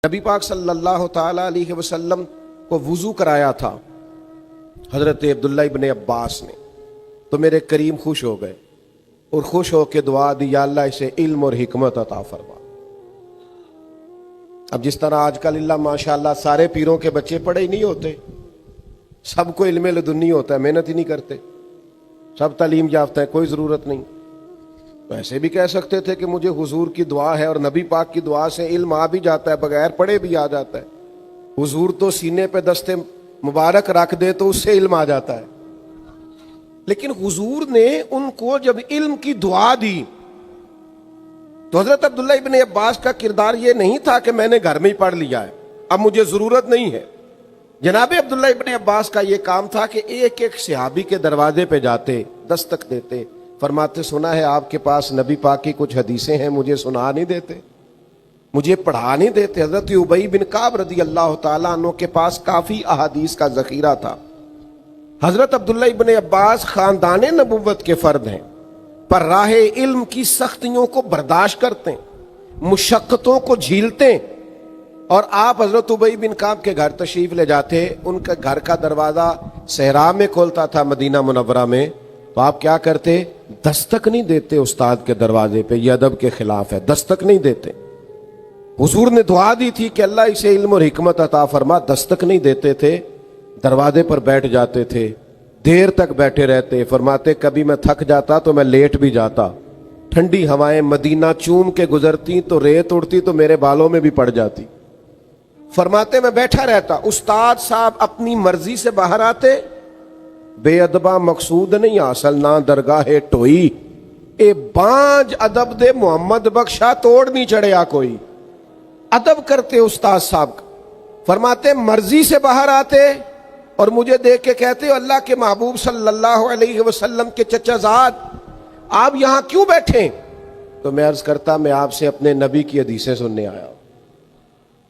نبی پاک صلی اللہ تعالی علیہ وسلم کو وضو کرایا تھا حضرت عبداللہ ابن عباس نے، تو میرے کریم خوش ہو گئے اور خوش ہو کے دعا دی، یا اللہ اسے علم اور حکمت عطا فرما۔ اب جس طرح آج کل اللہ ماشاءاللہ سارے پیروں کے بچے پڑھے ہی نہیں ہوتے، سب کو علم لدنی ہوتا ہے، محنت ہی نہیں کرتے، سب تعلیم یافتہ ہے، کوئی ضرورت نہیں۔ تو ایسے بھی کہہ سکتے تھے کہ مجھے حضور کی دعا ہے اور نبی پاک کی دعا سے علم آ بھی جاتا ہے، بغیر پڑھے بھی آ جاتا ہے۔ حضور تو سینے پہ دستے مبارک رکھ دے تو اس سے علم آ جاتا ہے، لیکن حضور نے ان کو جب علم کی دعا دی تو حضرت عبداللہ ابن عباس کا کردار یہ نہیں تھا کہ میں نے گھر میں ہی پڑھ لیا ہے، اب مجھے ضرورت نہیں ہے۔ جناب عبداللہ ابن عباس کا یہ کام تھا کہ ایک ایک صحابی کے دروازے پہ جاتے، دستک دیتے، فرماتے سنا ہے آپ کے پاس نبی پاک کی کچھ حدیثیں ہیں، مجھے سنا نہیں دیتے، مجھے پڑھا نہیں دیتے۔ حضرت ابی بن کعب رضی اللہ تعالیٰ عنہ کے پاس کافی احادیث کا ذخیرہ تھا۔ حضرت عبداللہ ابن عباس خاندان نبوت کے فرد ہیں، پر راہ علم کی سختیوں کو برداشت کرتے ہیں، مشقتوں کو جھیلتے ہیں، اور آپ حضرت ابی بن کعب کے گھر تشریف لے جاتے، ان کا گھر کا دروازہ صحرا میں کھولتا تھا مدینہ منورہ میں، تو آپ کیا کرتے؟ دستک نہیں دیتے استاد کے دروازے پہ، یہ ادب کے خلاف ہے، دستک نہیں دیتے۔ حضور نے دعا دی تھی کہ اللہ اسے علم اور حکمت عطا فرما، دستک نہیں دیتے تھے، دروازے پر بیٹھ جاتے تھے، دیر تک بیٹھے رہتے۔ فرماتے کبھی میں تھک جاتا تو میں لیٹ بھی جاتا، ٹھنڈی ہوائیں مدینہ چوم کے گزرتی تو ریت اڑتی تو میرے بالوں میں بھی پڑ جاتی۔ فرماتے میں بیٹھا رہتا، استاد صاحب اپنی مرضی سے باہر آتے، بے ادبا مقصود نہیں حاصل نہ درگاہ ٹوئی، اے بانج ادب دے محمد بخشا توڑ نہیں چڑھیا کوئی۔ ادب کرتے استاد صاحب کا۔ فرماتے مرضی سے باہر آتے اور مجھے دیکھ کے کہتے اللہ کے محبوب صلی اللہ علیہ وسلم کے چچا زاد آپ یہاں کیوں بیٹھے؟ تو میں عرض کرتا میں آپ سے اپنے نبی کی حدیثیں سننے آیا ہوں۔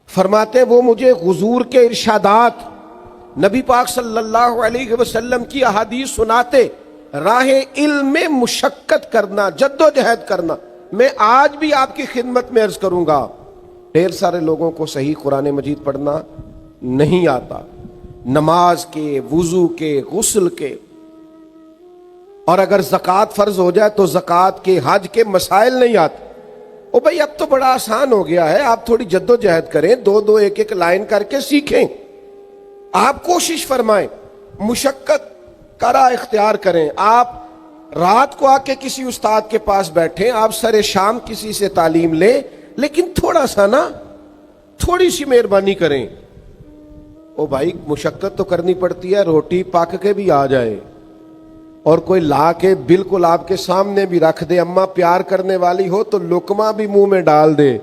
فرماتے وہ مجھے حضور کے ارشادات، نبی پاک صلی اللہ علیہ وسلم کی احادیث سناتے، راہ علم میں مشقت کرنا، جد و جہد کرنا۔ میں آج بھی آپ کی خدمت میں عرض کروں گا، ڈھیر سارے لوگوں کو صحیح قرآن مجید پڑھنا نہیں آتا، نماز کے، وضو کے، غسل کے، اور اگر زکوٰۃ فرض ہو جائے تو زکوٰۃ کے، حج کے مسائل نہیں آتے۔ او بھائی اب تو بڑا آسان ہو گیا ہے، آپ تھوڑی جد و جہد کریں، دو دو ایک ایک لائن کر کے سیکھیں، آپ کوشش فرمائیں، مشقت کا راہ اختیار کریں۔ آپ رات کو آ کے کسی استاد کے پاس بیٹھیں، آپ سر شام کسی سے تعلیم لیں، لیکن تھوڑا سا نا، تھوڑی سی مہربانی کریں۔ او بھائی مشقت تو کرنی پڑتی ہے، روٹی پک کے بھی آ جائے اور کوئی لا کے بالکل آپ کے سامنے بھی رکھ دے، اماں پیار کرنے والی ہو تو لقمہ بھی منہ میں ڈال دے،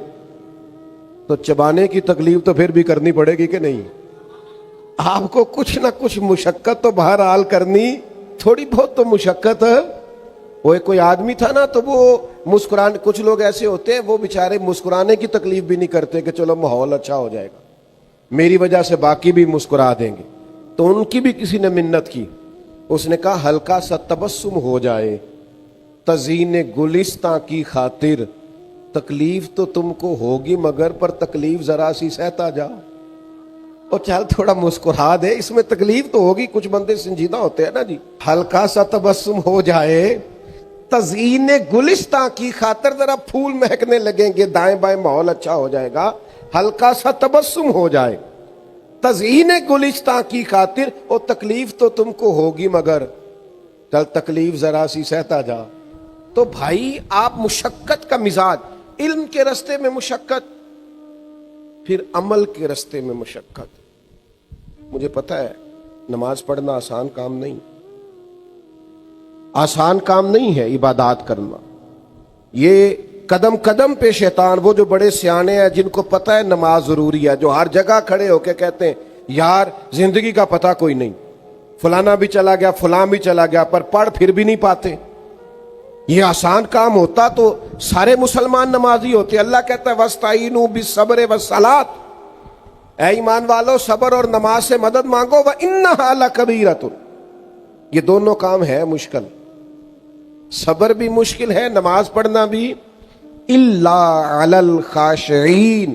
تو چبانے کی تکلیف تو پھر بھی کرنی پڑے گی کہ نہیں؟ آپ کو کچھ نہ کچھ مشقت تو بہرحال کرنی، تھوڑی بہت تو مشقت ہے۔ وہ کوئی آدمی تھا نا، تو وہ مسکرانے، کچھ لوگ ایسے ہوتے ہیں وہ بیچارے مسکرانے کی تکلیف بھی نہیں کرتے کہ چلو ماحول اچھا ہو جائے گا، میری وجہ سے باقی بھی مسکرا دیں گے، تو ان کی بھی کسی نے منت کی، اس نے کہا ہلکا سا تبسم ہو جائے تزئین گلستاں کی خاطر، تکلیف تو تم کو ہوگی مگر پر تکلیف ذرا سی سہتا جا، اور چل تھوڑا مسکرا دے، اس میں تکلیف تو ہوگی، کچھ بندے سنجیدہ ہوتے ہیں نا جی، ہلکا سا تبسم ہو جائے تزئین گلستاں کی خاطر، ذرا پھول مہکنے لگیں گے، دائیں بائیں ماحول اچھا ہو جائے گا، ہلکا سا تبسم ہو جائے تزئین گلستاں کی خاطر، اور تکلیف تو تم کو ہوگی مگر چل تکلیف ذرا سی سہتا جا۔ تو بھائی آپ مشقت کا مزاج، علم کے رستے میں مشقت، پھر عمل کے رستے میں مشقت۔ مجھے پتہ ہے نماز پڑھنا آسان کام نہیں، آسان کام نہیں ہے عبادات کرنا، یہ قدم قدم پہ شیطان، وہ جو بڑے سیانے ہیں جن کو پتہ ہے نماز ضروری ہے، جو ہر جگہ کھڑے ہو کے کہتے ہیں یار زندگی کا پتہ کوئی نہیں، فلانا بھی چلا گیا، فلاں بھی چلا گیا، پر پڑھ پھر بھی نہیں پاتے۔ یہ آسان کام ہوتا تو سارے مسلمان نمازی ہوتے۔ اللہ کہتا ہے وَاسْتَعِینُوا بِالصَّبْرِ وَالصَّلَاةِ، اے ایمان والو صبر اور نماز سے مدد مانگو، وَإِنَّهَا لَكَبِیرَةٌ، یہ دونوں کام ہے مشکل، صبر بھی مشکل ہے، نماز پڑھنا بھی، إِلَّا عَلَى الْخَاشِعِينَ،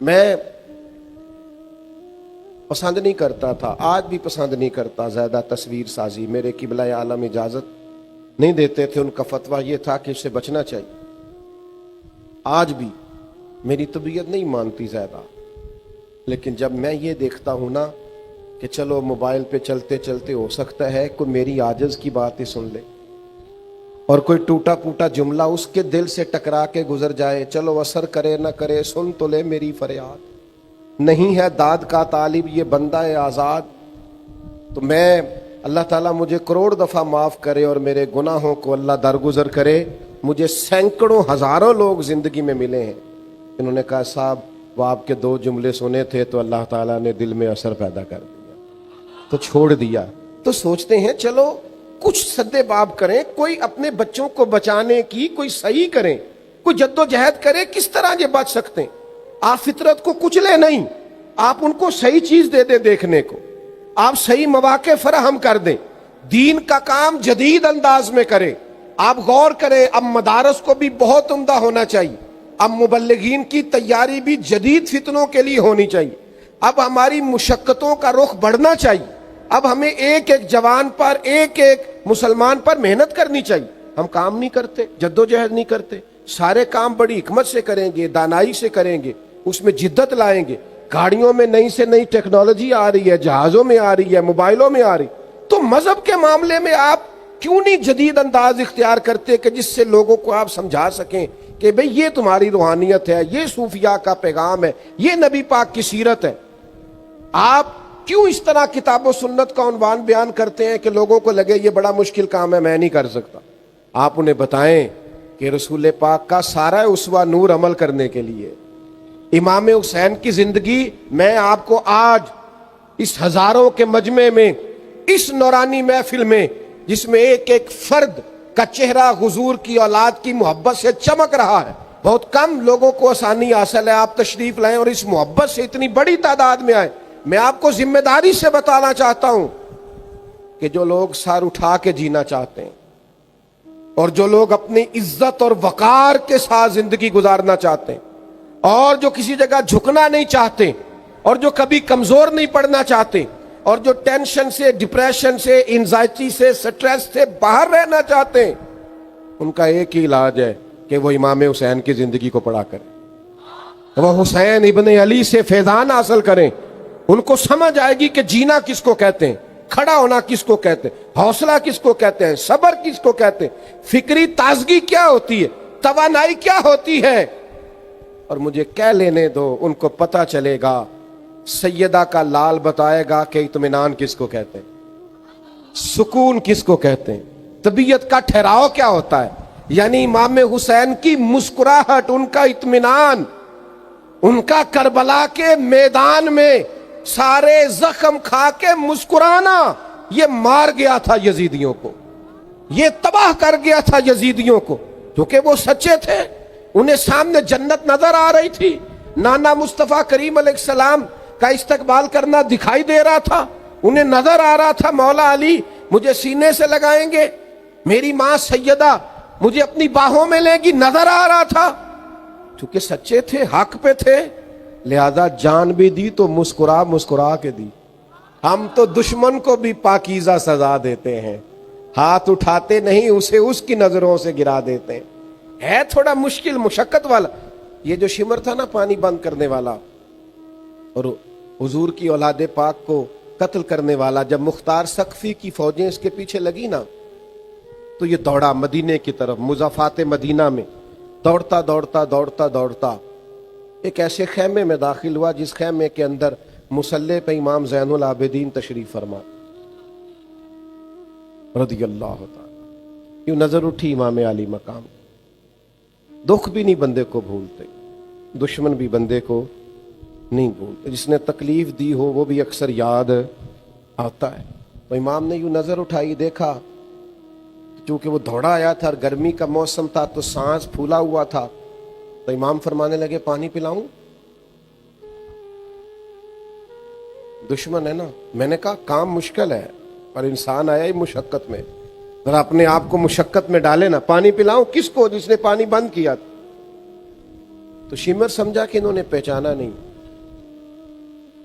میں پسند نہیں کرتا تھا، آج بھی پسند نہیں کرتا زیادہ تصویر سازی. میرے قبلہ عالم اجازت نہیں دیتے تھے، ان کا فتویٰ یہ تھا کہ اس سے بچنا چاہیے. آج بھی میری طبیعت نہیں مانتی زیادہ، لیکن جب میں یہ دیکھتا ہوں نا کہ چلو موبائل پہ چلتے چلتے ہو سکتا ہے کوئی میری عاجز کی بات ہی سن لے اور کوئی ٹوٹا پوٹا جملہ اس کے دل سے ٹکرا کے گزر جائے، چلو اثر کرے نہ کرے، سن تو لے میری فریاد. نہیں ہے داد کا طالب یہ بندہ آزاد. تو میں اللہ تعالیٰ مجھے کروڑ دفعہ معاف کرے اور میرے گناہوں کو اللہ درگزر کرے. مجھے سینکڑوں ہزاروں لوگ زندگی میں ملے ہیں انہوں نے کہا صاحب وہ آپ کے 2 جملے سنے تھے تو اللہ تعالیٰ نے دل میں اثر پیدا کر دیا تو چھوڑ دیا. تو سوچتے ہیں چلو کچھ سدے باب کریں، کوئی اپنے بچوں کو بچانے کی کوئی صحیح کریں، کوئی جد و جہد کرے. کس طرح یہ بچ سکتے ہیں؟ آپ فطرت کو کچلے نہیں، آپ ان کو صحیح چیز دے دیں دیکھنے کو، آپ صحیح مواقع فراہم کر دیں، دین کا کام جدید انداز میں کریں. آپ غور کریں، اب مدارس کو بھی بہت عمدہ ہونا چاہیے، اب مبلغین کی تیاری بھی جدید فتنوں کے لیے ہونی چاہیے. اب ہماری مشقتوں کا رخ بڑھنا چاہیے، اب ہمیں ایک ایک جوان پر، ایک ایک مسلمان پر محنت کرنی چاہیے. ہم کام نہیں کرتے، جد و جہد نہیں کرتے. سارے کام بڑی حکمت سے کریں گے، دانائی سے کریں گے، اس میں جدت لائیں گے. گاڑیوں میں نئی سے نئی ٹیکنالوجی آ رہی ہے، جہازوں میں آ رہی ہے، موبائلوں میں آ رہی. تو مذہب کے معاملے میں آپ کیوں نہیں جدید انداز اختیار کرتے کہ جس سے لوگوں کو آپ سمجھا سکیں کہ بھئی یہ تمہاری روحانیت ہے، یہ صوفیاء کا پیغام ہے، یہ نبی پاک کی سیرت ہے. آپ کیوں اس طرح کتاب و سنت کا عنوان بیان کرتے ہیں کہ لوگوں کو لگے یہ بڑا مشکل کام ہے، میں نہیں کر سکتا؟ آپ انہیں بتائیں کہ رسول پاک کا سارا اسوہ نور عمل کرنے کے لیے. امام حسین کی زندگی میں آپ کو آج اس ہزاروں کے مجمع میں، اس نورانی محفل میں جس میں ایک ایک فرد کا چہرہ حضور کی اولاد کی محبت سے چمک رہا ہے، بہت کم لوگوں کو آسانی حاصل ہے. آپ تشریف لائیں اور اس محبت سے اتنی بڑی تعداد میں آئیں. میں آپ کو ذمہ داری سے بتانا چاہتا ہوں کہ جو لوگ سر اٹھا کے جینا چاہتے ہیں اور جو لوگ اپنی عزت اور وقار کے ساتھ زندگی گزارنا چاہتے ہیں اور جو کسی جگہ جھکنا نہیں چاہتے اور جو کبھی کمزور نہیں پڑنا چاہتے اور جو ٹینشن سے، ڈپریشن سے، انزائٹی سے، سٹریس سے باہر رہنا چاہتے ہیں، ان کا ایک ہی علاج ہے کہ وہ امام حسین کی زندگی کو پڑھا کریں، وہ حسین ابن علی سے فیضان حاصل کریں. ان کو سمجھ آئے گی کہ جینا کس کو کہتے ہیں، کھڑا ہونا کس کو کہتے ہیں، حوصلہ کس کو کہتے ہیں، صبر کس کو کہتے ہیں، فکری تازگی کیا ہوتی ہے، توانائی کیا ہوتی ہے. اور مجھے کہہ لینے دو، ان کو پتہ چلے گا. سیدہ کا لال بتائے گا کہ اطمینان کس کو کہتے ہیں، سکون کس کو کہتے ہیں، طبیعت کا ٹھہراؤ کیا ہوتا ہے. یعنی امام حسین کی مسکراہٹ، ان کا اطمینان، ان کا کربلا کے میدان میں سارے زخم کھا کے مسکرانا، یہ مار گیا تھا یزیدیوں کو، یہ تباہ کر گیا تھا یزیدیوں کو. کیونکہ وہ سچے تھے، انہیں سامنے جنت نظر آ رہی تھی، نانا مصطفیٰ کریم علیہ السلام کا استقبال کرنا دکھائی دے رہا تھا، انہیں نظر آ رہا تھا مولا علی مجھے سینے سے لگائیں گے، میری ماں سیدہ مجھے اپنی باہوں میں لے گی، نظر آ رہا تھا. چونکہ سچے تھے، حق پہ تھے، لہذا جان بھی دی تو مسکرا مسکرا کے دی. ہم تو دشمن کو بھی پاکیزہ سزا دیتے ہیں، ہاتھ اٹھاتے نہیں، اسے اس کی نظروں سے گرا دیتے ہیں. ہے تھوڑا مشکل، مشقت والا. یہ جو شمر تھا نا پانی بند کرنے والا اور حضور کی اولاد پاک کو قتل کرنے والا، جب مختار سقفی کی فوجیں اس کے پیچھے لگی نا تو یہ دوڑا مدینے کی طرف، مضافات مدینہ میں دوڑتا دوڑتا دوڑتا دوڑتا ایک ایسے خیمے میں داخل ہوا جس خیمے کے اندر مصلی پہ امام زین العابدین تشریف فرما رضی اللہ تعالی. یوں نظر اٹھی امام علی مقام. دکھ بھی نہیں بندے کو بھولتے، دشمن بھی بندے کو نہیں بھولتے، جس نے تکلیف دی ہو وہ بھی اکثر یاد آتا ہے. تو امام نے یوں نظر اٹھائی، دیکھا چونکہ وہ دوڑا آیا تھا اور گرمی کا موسم تھا تو سانس پھولا ہوا تھا. تو امام فرمانے لگے پانی پلاؤں؟ دشمن ہے نا. میں نے کہا کام مشکل ہے اور انسان آیا ہی مشقت میں، ذرا اپنے آپ کو مشقت میں ڈالے نا. پانی پلاؤں کس کو؟ جس نے پانی بند کیا. تو شمر سمجھا کہ انہوں نے پہچانا نہیں.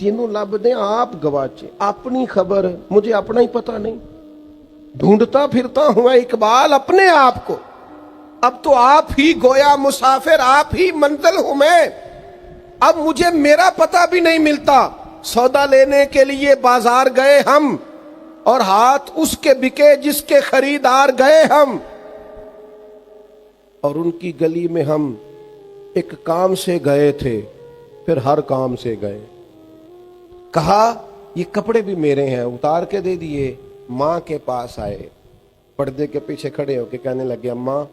تینوں لب دیں آپ گواچے، اپنی خبر مجھے اپنا ہی پتہ نہیں، ڈھونڈتا پھرتا ہوں اقبال اپنے آپ کو، اب تو آپ ہی گویا مسافر، آپ ہی منزل ہوں میں، اب مجھے میرا پتہ بھی نہیں ملتا۔ سودا لینے کے لیے بازار گئے ہم، اور ہاتھ اس کے بکے جس کے خریدار گئے ہم، اور ان کی گلی میں ہم ایک کام سے گئے تھے، پھر ہر کام سے گئے۔ کہا یہ کپڑے بھی میرے ہیں، اتار کے دے دیے۔ ماں کے پاس آئے، پردے کے پیچھے کھڑے ہو کے کہنے لگے اماں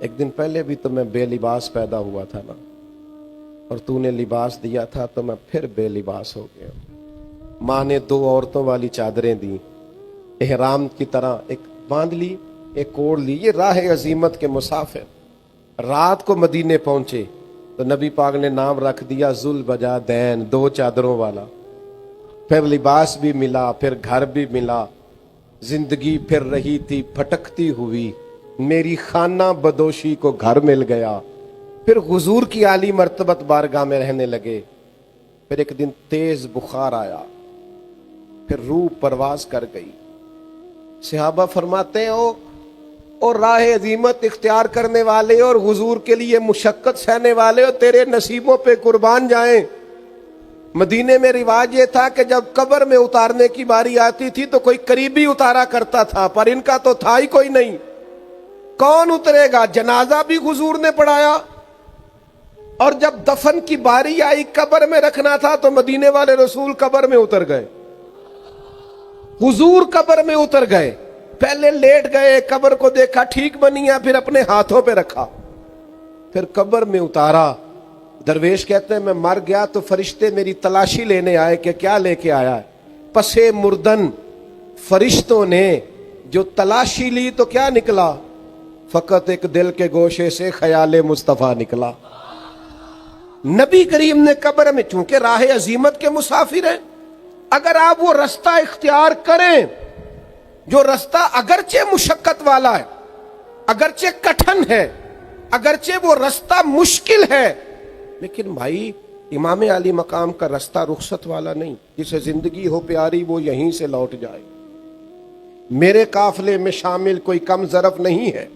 ایک دن پہلے بھی تو میں بے لباس پیدا ہوا تھا نا، اور تو نے لباس دیا تھا تو میں پھر بے لباس ہو گیا۔ ماں نے 2 عورتوں والی چادریں دی، احرام کی طرح ایک باندھ لی، ایک اوڑھ لی۔ یہ راہ عزیمت کے مسافر رات کو مدینے پہنچے تو نبی پاک نے نام رکھ دیا ذوالبجادین، 2 چادروں والا۔ پھر لباس بھی ملا، پھر گھر بھی ملا، زندگی پھر رہی تھی پھٹکتی ہوئی، میری خانہ بدوشی کو گھر مل گیا۔ پھر حضور کی عالی مرتبت بارگاہ میں رہنے لگے۔ پھر ایک دن تیز بخار آیا، پھر روح پرواز کر گئی۔ صحابہ فرماتے ہیں اور راہ عظیمت اختیار کرنے والے اور حضور کے لیے مشقت سہنے والے اور تیرے نصیبوں پہ قربان جائیں۔ مدینے میں رواج یہ تھا کہ جب قبر میں اتارنے کی باری آتی تھی تو کوئی قریبی اتارا کرتا تھا، پر ان کا تو تھا ہی کوئی نہیں۔ کون اترے گا؟ جنازہ بھی حضور نے پڑھایا، اور جب دفن کی باری آئی قبر میں رکھنا تھا تو مدینے والے رسول قبر میں اتر گئے، حضور قبر میں اتر گئے۔ پہلے لیٹ گئے، قبر کو دیکھا ٹھیک بنی ہے، پھر اپنے ہاتھوں پہ رکھا، پھر قبر میں اتارا۔ درویش کہتے ہیں میں مر گیا تو فرشتے میری تلاشی لینے آئے کہ کیا لے کے آیا ہے۔ پسے مردن فرشتوں نے جو تلاشی لی تو کیا نکلا؟ فقط ایک دل کے گوشے سے خیال مصطفیٰ نکلا۔ نبی کریم نے قبر میں، چونکہ راہ عزیمت کے مسافر ہیں، اگر آپ وہ رستہ اختیار کریں جو رستہ اگرچہ مشقت والا ہے، اگرچہ کٹھن ہے، اگرچہ وہ رستہ مشکل ہے، لیکن بھائی امام علی مقام کا رستہ رخصت والا نہیں، جسے زندگی ہو پیاری وہ یہیں سے لوٹ جائے۔ میرے قافلے میں شامل کوئی کم ظرف نہیں ہے۔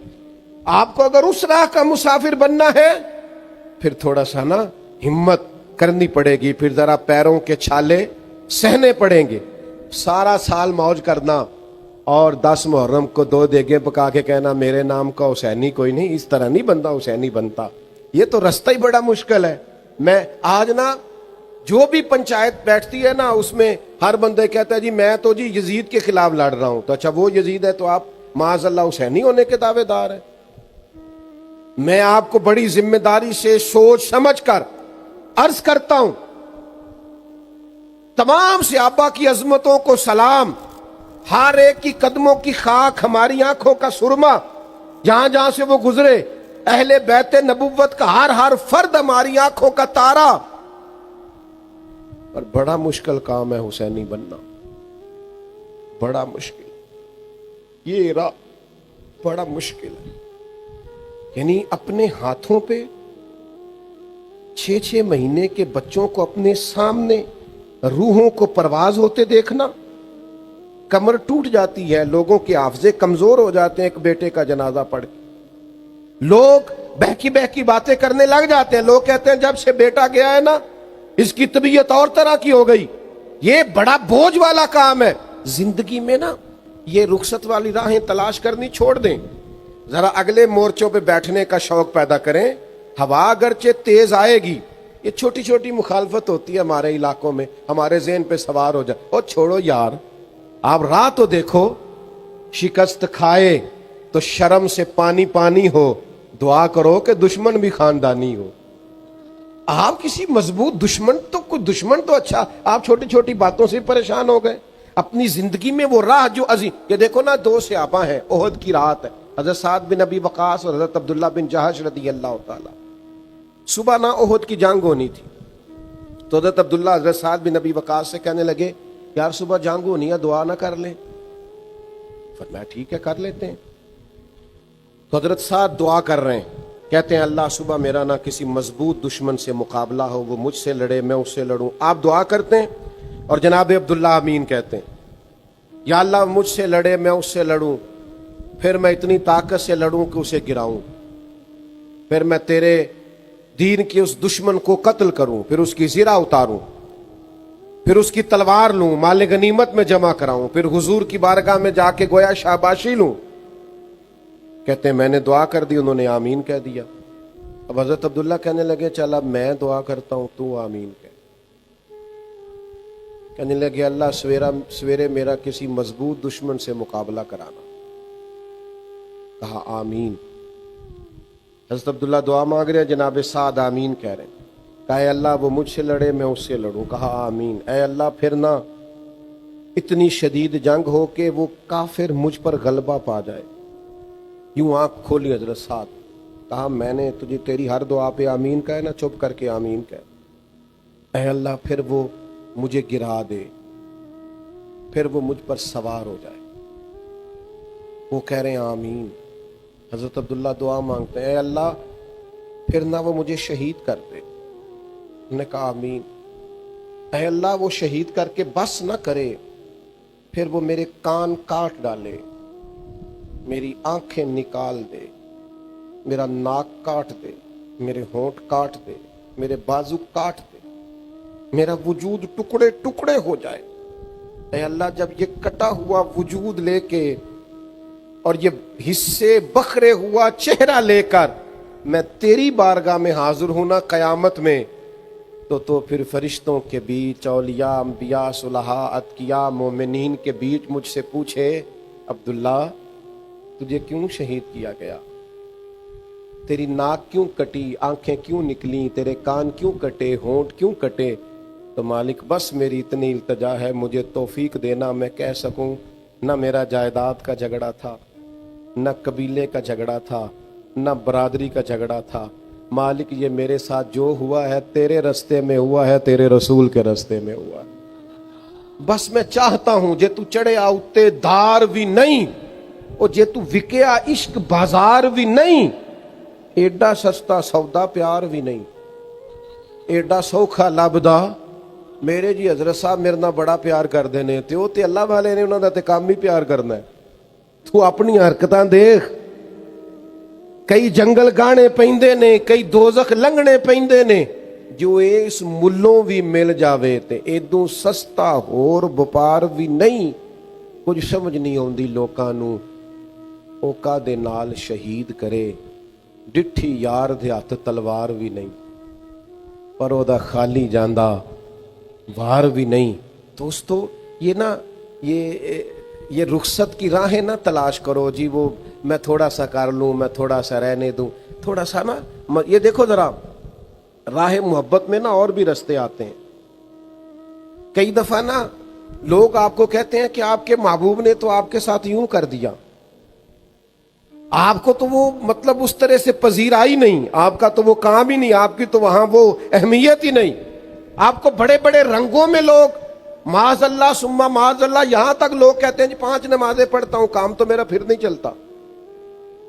آپ کو اگر اس راہ کا مسافر بننا ہے پھر تھوڑا سا نا ہمت کرنی پڑے گی، پھر ذرا پیروں کے چھالے سہنے پڑیں گے۔ سارا سال موج کرنا اور 10 محرم کو 2 دیگیں پکا کے کہنا میرے نام کا حسینی کوئی نہیں، اس طرح نہیں بندہ حسینی بنتا، یہ تو رستہ ہی بڑا مشکل ہے۔ میں آج نا جو بھی پنچایت بیٹھتی ہے نا اس میں ہر بندے کہتا ہے جی میں تو جی یزید کے خلاف لڑ رہا ہوں، تو اچھا وہ یزید ہے تو آپ معاذ اللہ حسینی ہونے کے دعوے دار ہیں۔ میں آپ کو بڑی ذمہ داری سے سوچ سمجھ کر عرض کرتا ہوں، تمام صحابہ کی عظمتوں کو سلام، ہر ایک کی قدموں کی خاک ہماری آنکھوں کا سرما، جہاں جہاں سے وہ گزرے، اہل بیت نبوت کا ہر فرد ہماری آنکھوں کا تارا۔ اور بڑا مشکل کام ہے حسینی بننا، بڑا مشکل، یہ راہ بڑا مشکل ہے۔ یعنی اپنے ہاتھوں پہ 6 مہینے کے بچوں کو اپنے سامنے روحوں کو پرواز ہوتے دیکھنا، کمر ٹوٹ جاتی ہے، لوگوں کے حافظے کمزور ہو جاتے ہیں ایک بیٹے کا جنازہ پڑھ کے، لوگ بہکی باتیں کرنے لگ جاتے ہیں، لوگ کہتے ہیں جب سے بیٹا گیا ہے نا اس کی طبیعت اور طرح کی ہو گئی۔ یہ بڑا بوجھ والا کام ہے زندگی میں نا، یہ رخصت والی راہیں تلاش کرنی چھوڑ دیں، ذرا اگلے مورچوں پہ بیٹھنے کا شوق پیدا کریں۔ ہوا اگرچہ تیز آئے گی، یہ چھوٹی چھوٹی مخالفت ہوتی ہے ہمارے علاقوں میں، ہمارے ذہن پہ سوار ہو جائے، اور چھوڑو یار، آپ راہ تو دیکھو، شکست کھائے تو شرم سے پانی پانی ہو، دعا کرو کہ دشمن بھی خاندانی ہو۔ آپ کسی مضبوط دشمن تو کوئی دشمن تو اچھا، آپ چھوٹی چھوٹی باتوں سے پریشان ہو گئے۔ اپنی زندگی میں وہ راہ جو عظیم، یہ دیکھو نا 2 صحابہ ہیں، احد کی رات ہے، حضرت سعد بن ابی وقاص اور حضرت عبداللہ بن جہش رضی اللہ تعالی۔ صبح نہ احد کی جنگ ہونی تھی تو حضرت عبداللہ حضرت سعد بن ابی وقاص سے کہنے لگے یار صبح جنگ ہونی ہے، دعا نہ کر لیں؟ فرمایا ٹھیک ہے کر لیتے ہیں۔ تو حضرت سعد دعا کر رہے ہیں، کہتے ہیں اللہ صبح میرا نہ کسی مضبوط دشمن سے مقابلہ ہو، وہ مجھ سے لڑے میں اس سے لڑوں. آپ دعا کرتے ہیں اور جناب عبداللہ آمین کہتے ہیں. یا اللہ مجھ سے لڑے میں اس سے لڑوں، پھر میں اتنی طاقت سے لڑوں کہ اسے گراؤں، پھر میں تیرے دین کے اس دشمن کو قتل کروں، پھر اس کی زرہ اتاروں، پھر اس کی تلوار لوں، مال غنیمت میں جمع کراؤں، پھر حضور کی بارگاہ میں جا کے گویا شاباشی لوں. کہتے ہیں میں نے دعا کر دی، انہوں نے آمین کہہ دیا. اب حضرت عبداللہ کہنے لگے چل اب میں دعا کرتا ہوں تو آمین کہہ. کہنے لگے اللہ سویرے میرا کسی مضبوط دشمن سے مقابلہ کرانا. کہا آمین. حضرت عبداللہ دعا مانگ رہے ہیں، جناب سعد آمین کہہ رہے ہیں. کہا اے اللہ وہ مجھ سے لڑے میں اس سے لڑوں. کہا آمین. اے اللہ پھر نہ اتنی شدید جنگ ہو کہ وہ کافر مجھ پر غلبہ پا جائے. یوں آنکھ کھولی حضرت سعد. کہا میں نے تجھے تیری ہر دعا پہ آمین کہا ہے نا، چپ کر کے آمین کہہ. اے اللہ پھر وہ مجھے گرا دے، پھر وہ مجھ پر سوار ہو جائے. وہ کہہ رہے ہیں آمین. حضرت عبداللہ دعا مانگتے ہیں اے اللہ پھر نہ وہ مجھے شہید کر دے. انہوں نے کہا آمین. اے اللہ وہ شہید کر کے بس نہ کرے، پھر وہ میرے کان کاٹ ڈالے، میری آنکھیں نکال دے، میرا ناک کاٹ دے، میرے ہونٹ کاٹ دے، میرے بازو کاٹ دے، میرا وجود ٹکڑے ٹکڑے ہو جائے. اے اللہ جب یہ کٹا ہوا وجود لے کے اور یہ حصے بکھرے ہوا چہرہ لے کر میں تیری بارگاہ میں حاضر ہوں نا قیامت میں، تو پھر فرشتوں کے بیچ، اولیاء، انبیاء، صلحاء، اتقیاء، مومنین کے بیچ مجھ سے پوچھے عبداللہ تجھے کیوں شہید کیا گیا؟ تیری ناک کیوں کٹی، آنکھیں کیوں نکلیں، تیرے کان کیوں کٹے، ہونٹ کیوں کٹے؟ تو مالک بس میری اتنی التجا ہے، مجھے توفیق دینا میں کہہ سکوں نہ میرا جائیداد کا جھگڑا تھا، نہ قبیلے کا جھگڑا تھا، نہ برادری کا جھگڑا تھا. مالک یہ میرے ساتھ جو ہوا ہے تیرے رستے میں ہوا ہے، تیرے رسول کے رستے میں ہوا ہے. بس میں چاہتا ہوں جے تو چڑھیا اتے دار بھی نہیں، اور جے تو وکیا عشق بازار بھی نہیں، ایڈا سستا سودا پیار بھی نہیں، ایڈا سوکھا لبدا میرے جی حضرت صاحب میرے نہ بڑا پیار کر دینے تے وہ تے اللہ والے نے انہوں دا تے کام ہی پیار کرنا ہے. تو اپنی حرکتاں دیکھ، کئی جنگل گانے پیندے نے، کئی دوزخ لنگنے پیندے نے، جو اس ملوں بھی مل جاوے تے ایدوں سستا ہور بپار بھی نہیں. کچھ سمجھ نہیں آندی لوکاں نوں اوکا دے نال شہید کرے، ڈٹھی یار دے ہاتھ تلوار بھی نہیں، پر او دا خالی جاندا وار بھی نہیں. دوستو یہ نا یہ رخصت کی راہیں نہ تلاش کرو جی وہ میں تھوڑا سا کر لوں، میں تھوڑا سا رہنے دوں، تھوڑا سا نا. یہ دیکھو ذرا راہ محبت میں نا اور بھی رستے آتے ہیں. کئی دفعہ نا لوگ آپ کو کہتے ہیں کہ آپ کے محبوب نے تو آپ کے ساتھ یوں کر دیا، آپ کو تو وہ مطلب اس طرح سے پذیرا ہی نہیں، آپ کا تو وہ کام ہی نہیں، آپ کی تو وہاں وہ اہمیت ہی نہیں. آپ کو بڑے بڑے رنگوں میں لوگ معاذ اللہ ثم معاذ اللہ، یہاں تک لوگ کہتے ہیں جی 5 نمازیں پڑھتا ہوں کام تو میرا پھر نہیں چلتا،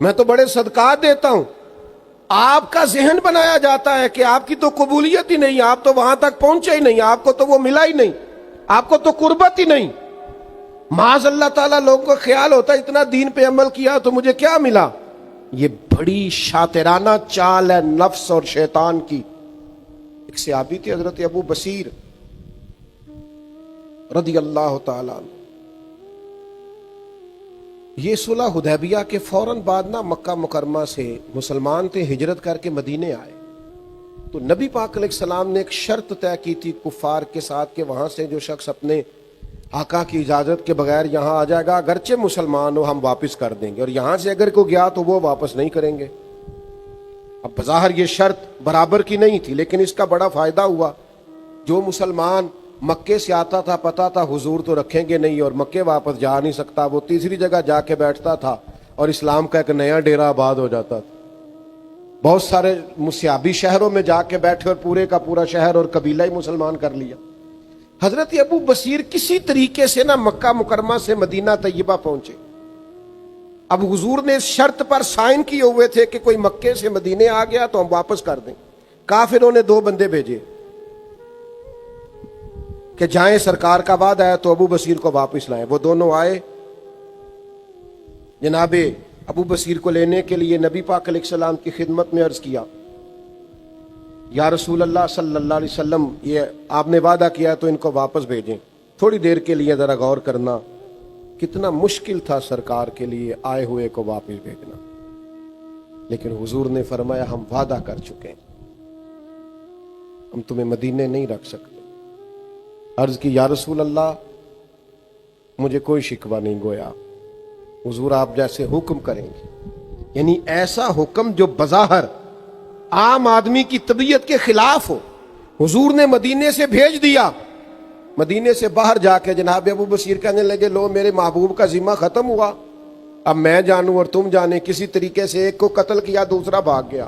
میں تو بڑے صدقات دیتا ہوں. آپ کا ذہن بنایا جاتا ہے کہ آپ کی تو قبولیت ہی نہیں، آپ تو وہاں تک پہنچے ہی نہیں، آپ کو تو وہ ملا ہی نہیں، آپ کو تو قربت ہی نہیں. معاذ اللہ تعالیٰ لوگوں کو خیال ہوتا ہے اتنا دین پہ عمل کیا تو مجھے کیا ملا. یہ بڑی شاطرانہ چال ہے نفس اور شیطان کی. ایک صحابی تھے حضرت ابو بصیر رضی اللہ تعالیٰ عنہ. یہ صلح حدیبیہ کے فوراً بعد نا مکہ مکرمہ سے مسلمان تھے، ہجرت کر کے مدینے آئے. تو نبی پاک علیہ السلام نے ایک شرط طے کی تھی کفار کے ساتھ کہ وہاں سے جو شخص اپنے آقا کی اجازت کے بغیر یہاں آ جائے گا اگرچہ مسلمان ہو ہم واپس کر دیں گے، اور یہاں سے اگر کوئی گیا تو وہ واپس نہیں کریں گے. اب بظاہر یہ شرط برابر کی نہیں تھی، لیکن اس کا بڑا فائدہ ہوا. جو مسلمان مکے سے آتا تھا پتا تھا حضور تو رکھیں گے نہیں اور مکے واپس جا نہیں سکتا، وہ تیسری جگہ جا کے بیٹھتا تھا اور اسلام کا ایک نیا ڈیرہ آباد ہو جاتا تھا. بہت سارے مسیابی شہروں میں جا کے بیٹھے اور پورے کا پورا شہر اور قبیلہ ہی مسلمان کر لیا. حضرت ابو بصیر کسی طریقے سے نا مکہ مکرمہ سے مدینہ طیبہ پہنچے. اب حضور نے اس شرط پر سائن کیے ہوئے تھے کہ کوئی مکے سے مدینے آ گیا تو ہم واپس کر دیں. کافروں نے 2 بندے بھیجے کہ جائیں سرکار کا وعدہ ہے تو ابو بصیر کو واپس لائیں. وہ دونوں آئے, جناب ابو بصیر کو لینے کے لیے نبی پاک علیہ السلام کی خدمت میں عرض کیا, یا رسول اللہ صلی اللہ علیہ وسلم, یہ آپ نے وعدہ کیا تو ان کو واپس بھیجیں, تھوڑی دیر کے لیے ذرا غور کرنا. کتنا مشکل تھا سرکار کے لیے آئے ہوئے کو واپس بھیجنا, لیکن حضور نے فرمایا ہم وعدہ کر چکے ہیں, ہم تمہیں مدینے نہیں رکھ سکتے. عرض کی یا رسول اللہ مجھے کوئی شکوہ نہیں, گویا حضور آپ جیسے حکم کریں گے. یعنی ایسا حکم جو بظاہر عام آدمی کی طبیعت کے خلاف ہو, حضور نے مدینے سے بھیج دیا. مدینے سے باہر جا کے جناب ابو بصیر کہنے لگے لو میرے محبوب کا ذمہ ختم ہوا, اب میں جانوں اور تم جانے. کسی طریقے سے ایک کو قتل کیا, دوسرا بھاگ گیا.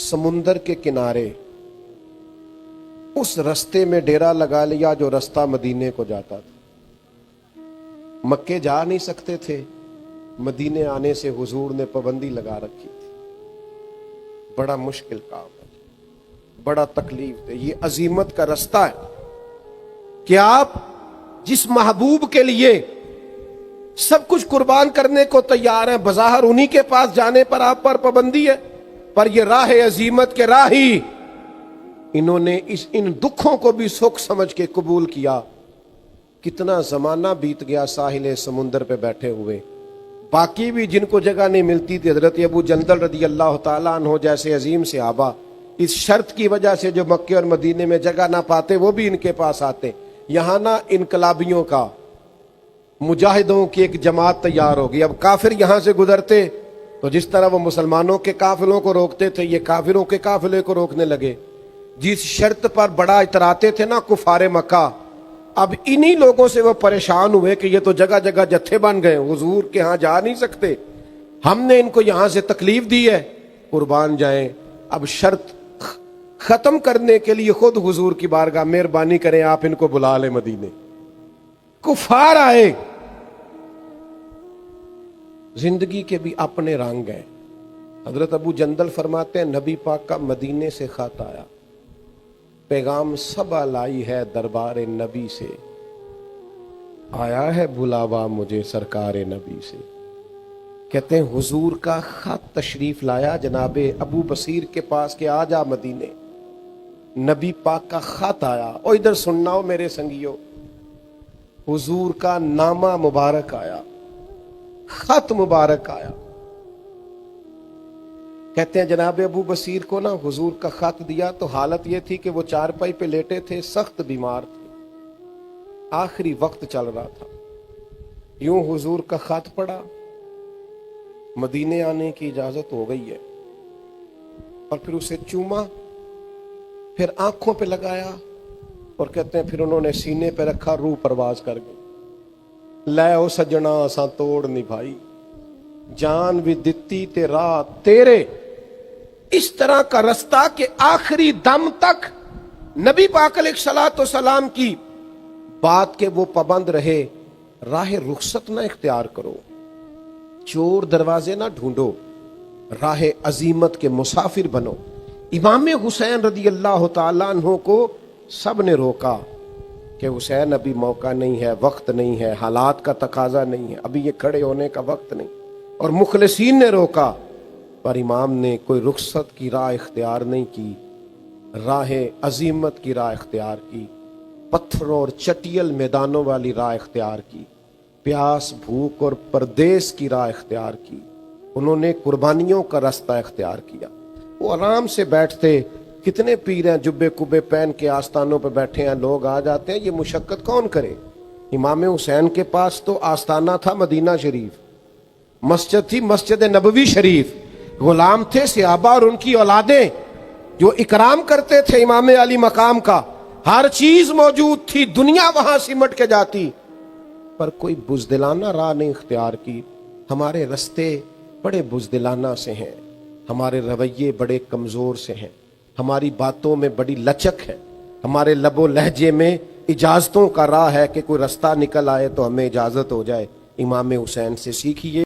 سمندر کے کنارے اس رستے میں ڈیرا لگا لیا جو رستہ مدینے کو جاتا تھا. مکے جا نہیں سکتے تھے, مدینے آنے سے حضور نے پابندی لگا رکھی تھی. بڑا مشکل کام ہے, بڑا تکلیف ہے. یہ عظیمت کا رستہ ہے کہ آپ جس محبوب کے لیے سب کچھ قربان کرنے کو تیار ہیں, بظاہر انہی کے پاس جانے پر آپ پر پابندی ہے, پر یہ راہ عظیمت کے راہی انہوں نے ان دکھوں کو بھی سکھ سمجھ کے قبول کیا. کتنا زمانہ بیت گیا ساحل سمندر پہ بیٹھے ہوئے. باقی بھی جن کو جگہ نہیں ملتی تھی, حضرت ابو جندل رضی اللہ تعالیٰ عنہ جیسے عظیم صحابہ اس شرط کی وجہ سے جو مکے اور مدینے میں جگہ نہ پاتے وہ بھی ان کے پاس آتے. یہاں نہ انقلابیوں کا, مجاہدوں کی ایک جماعت تیار ہوگی. اب کافر یہاں سے گزرتے تو جس طرح وہ مسلمانوں کے قافلوں کو روکتے تھے, یہ کافروں کے قافلے کو روکنے لگے. جس شرط پر بڑا اتراتے تھے نا کفار مکہ, اب انہی لوگوں سے وہ پریشان ہوئے کہ یہ تو جگہ جگہ جتھے بن گئے, حضور کے ہاں جا نہیں سکتے, ہم نے ان کو یہاں سے تکلیف دی ہے, قربان جائیں. اب شرط ختم کرنے کے لیے خود حضور کی بارگاہ مہربانی کریں آپ ان کو بلا لیں مدینے. کفار آئے, زندگی کے بھی اپنے رنگ ہیں. حضرت ابو جندل فرماتے ہیں نبی پاک کا مدینے سے خط آیا, پیغام صبا لائی ہے دربار نبی سے, آیا ہے بلاوا مجھے سرکار نبی سے. کہتے ہیں حضور کا خط تشریف لایا جناب ابو بصیر کے پاس کہ آ جا مدینے. نبی پاک کا خط آیا, اور ادھر سننا ہو میرے سنگیو, حضور کا نامہ مبارک آیا, خط مبارک آیا. کہتے ہیں جناب ابو بصیر کو نا حضور کا خط دیا تو حالت یہ تھی کہ وہ چارپائی پہ لیٹے تھے, سخت بیمار تھے, آخری وقت چل رہا تھا. یوں حضور کا خط پڑھا, مدینے آنے کی اجازت ہو گئی ہے, اور پھر اسے چوما, پھر آنکھوں پہ لگایا, اور کہتے ہیں پھر انہوں نے سینے پہ رکھا, روح پرواز کر گئی. لے او سجنا اساں توڑ نبھائی, جان بھی دتی تے راہ تیرے. اس طرح کا رستہ کہ آخری دم تک نبی پاک علیہ الصلوۃ والسلام کی بات کے وہ پابند رہے. راہ رخصت نہ اختیار کرو, چور دروازے نہ ڈھونڈو, راہ عظیمت کے مسافر بنو. امام حسین رضی اللہ تعالیٰ عنہ کو سب نے روکا کہ حسین ابھی موقع نہیں ہے, وقت نہیں ہے, حالات کا تقاضا نہیں ہے, ابھی یہ کھڑے ہونے کا وقت نہیں. اور مخلصین نے روکا, پر امام نے کوئی رخصت کی راہ اختیار نہیں کی, راہ عظیمت کی راہ اختیار کی, پتھروں اور چٹیل میدانوں والی راہ اختیار کی, پیاس بھوک اور پردیس کی راہ اختیار کی. انہوں نے قربانیوں کا رستہ اختیار کیا. وہ آرام سے بیٹھتے, کتنے پیر ہیں جبے کبے پہن کے آستانوں پہ بیٹھے ہیں, لوگ آ جاتے ہیں, یہ مشقت کون کرے. امام حسین کے پاس تو آستانہ تھا مدینہ شریف, مسجد تھی مسجد نبوی شریف, غلام تھے صحابہ اور ان کی اولادیں جو اکرام کرتے تھے امام علی مقام کا, ہر چیز موجود تھی, دنیا وہاں سمٹ کے جاتی, پر کوئی بزدلانہ راہ نہیں اختیار کی. ہمارے رستے بڑے بزدلانہ سے ہیں, ہمارے رویے بڑے کمزور سے ہیں, ہماری باتوں میں بڑی لچک ہے, ہمارے لب و لہجے میں اجازتوں کا راہ ہے کہ کوئی رستہ نکل آئے تو ہمیں اجازت ہو جائے. امام حسین سے سیکھیے.